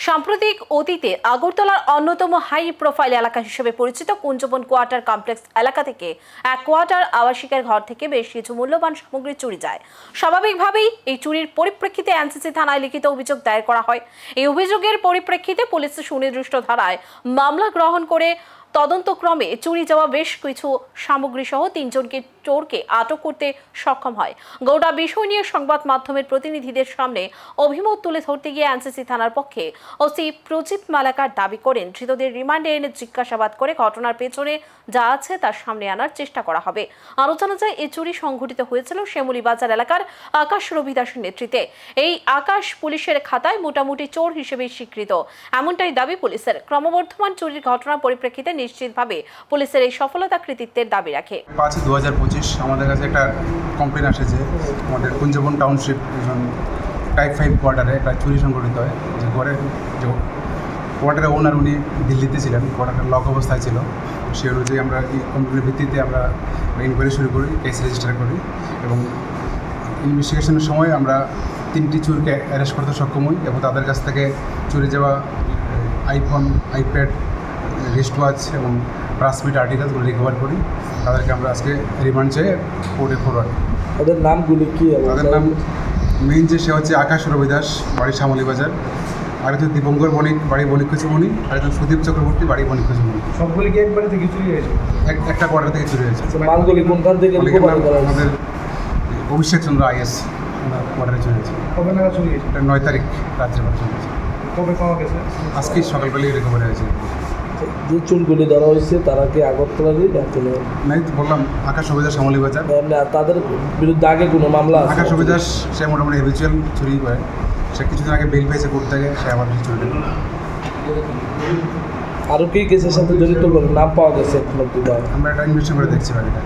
সাম্প্রতিক অতীতে আগরতলার অন্যতম হাই প্রোফাইল এলাকা হিসেবে পরিচিত কুঞ্জবন কোয়ার্টার কমপ্লেক্স এলাকা থেকে এক কোয়ার্টার আবাসিকের ঘর থেকে বেশ কিছু মূল্যবান সামগ্রী চুরি যায়। স্বাভাবিকভাবেই এই চুরির পরিপ্রেক্ষিতে এনসিসি থানায় লিখিত অভিযোগ দায়ের করা হয়। এই অভিযোগের পরিপ্রেক্ষিতে পুলিশ সুনির্দিষ্ট ধারায় মামলা গ্রহণ করে তদন্তক্রমে চুরি যাওয়া বেশ কিছু সামগ্রী সহ তিনজনকে চোরকে আটক করতে সক্ষম হয়। গোটা বিষয় নিয়ে সংবাদ মাধ্যমের প্রতিনিধিদের সামনে অভিমত তুলে ধরতে গিয়ে এনসিসি থানার পক্ষে ওসি প্রজিত মালাকার দাবি করেন, ধৃতদের রিমান্ডে এনে জিজ্ঞাসাবাদ করে ঘটনার পেছনে যা আছে তার সামনে আনার চেষ্টা করা হবে। আরও জানা যায়, এই চুরি সংঘটিত হয়েছিল শ্যামলী বাজার এলাকার আকাশ রবি দাসের নেতৃত্বে। এই আকাশ পুলিশের খাতায় মোটামুটি চোর হিসেবে স্বীকৃত, এমনটাই দাবি পুলিশের। ক্রমবর্ধমান চুরির ঘটনার পরিপ্রেক্ষিতে নিশ্চিতভাবে পুলিশের এই সফলতা কৃতিত্বের দাবি রাখে। 5/2025 আমাদের কাছে একটা কমপ্লেন আসে যে আমাদের কুঞ্জবন টাউনশিপ টাইপ 5 কোয়ার্টারে একটা চুরি সংঘটিত হয়। যে কোয়ার্টারের ওনার উনি দিল্লিতে ছিলেন, কোয়ার্টারটা লক অবস্থায় ছিল। সেই অনুযায়ী আমরা এই কমপ্লেনের ভিত্তিতে আমরা ইনকোয়ারি শুরু করি, কেস রেজিস্টার করি এবং ইনভেস্টিগেশনের সময় আমরা 3টি চোরকে অ্যারেস্ট করতে সক্ষম হই এবং তাদের কাছ থেকে চুরি যাওয়া আইফোন, আইপ্যাড, রিস্ট ওয়াচ এবং ট্রান্সমিট আর্টিকেলসগুলো রিকভার করি। তাদেরকে আমরা আজকে রিমান্ড চেয়ে কোর্টে ফরওয়ার্ড। তাদের নামগুলি কি? তাদের নাম মেইন যে সে হচ্ছে আকাশ রবি দাস, বাড়ি শ্যামলী বাজার। আরেকজন দীপঙ্কর বণিক, বাড়ি বণিককুচিমণি। আরেকজন সুদীপ চক্রবর্তী, বাড়ি বণিককুচিমণি। সবগুলি কি একবারে থেকে চুরি হয়েছে? একটা কোয়ার্টার থেকে চুরি হয়েছে। মালগুলি কোনখান থেকে? আমাদের অভিষেক চন্দ্র আইএস কোয়ার্টারে চুরি হয়েছে। কবে নাগাদ চুরি হয়েছে? 9 তারিখ রাত্রে চুরি হয়েছে। কবে পাওয়া গেছে? আজকে সকালবেলায় রিকভারি হয়েছে। যে চুরগুলি ধরা হয়েছে তারা কি আগরতলারই ডাকছিল? নাই, বললাম আকাশ রবি দাস, শ্যামলী বাজার। তাদের বিরুদ্ধে আগে কোনো মামলা আছে? আকাশ রবি দাস সে মোটামুটি হ্যাবিচুয়াল চুরি করে। সে কিছুদিন আগে বেল পেয়েছে কোর্ট থেকে, সে আবার চুরি করে। আরও কি কেসের সাথে জড়িত করে নাম পাওয়া গেছে? আমরা একটা ইনভেস্টিগেশন করে দেখছি বাড়িটা।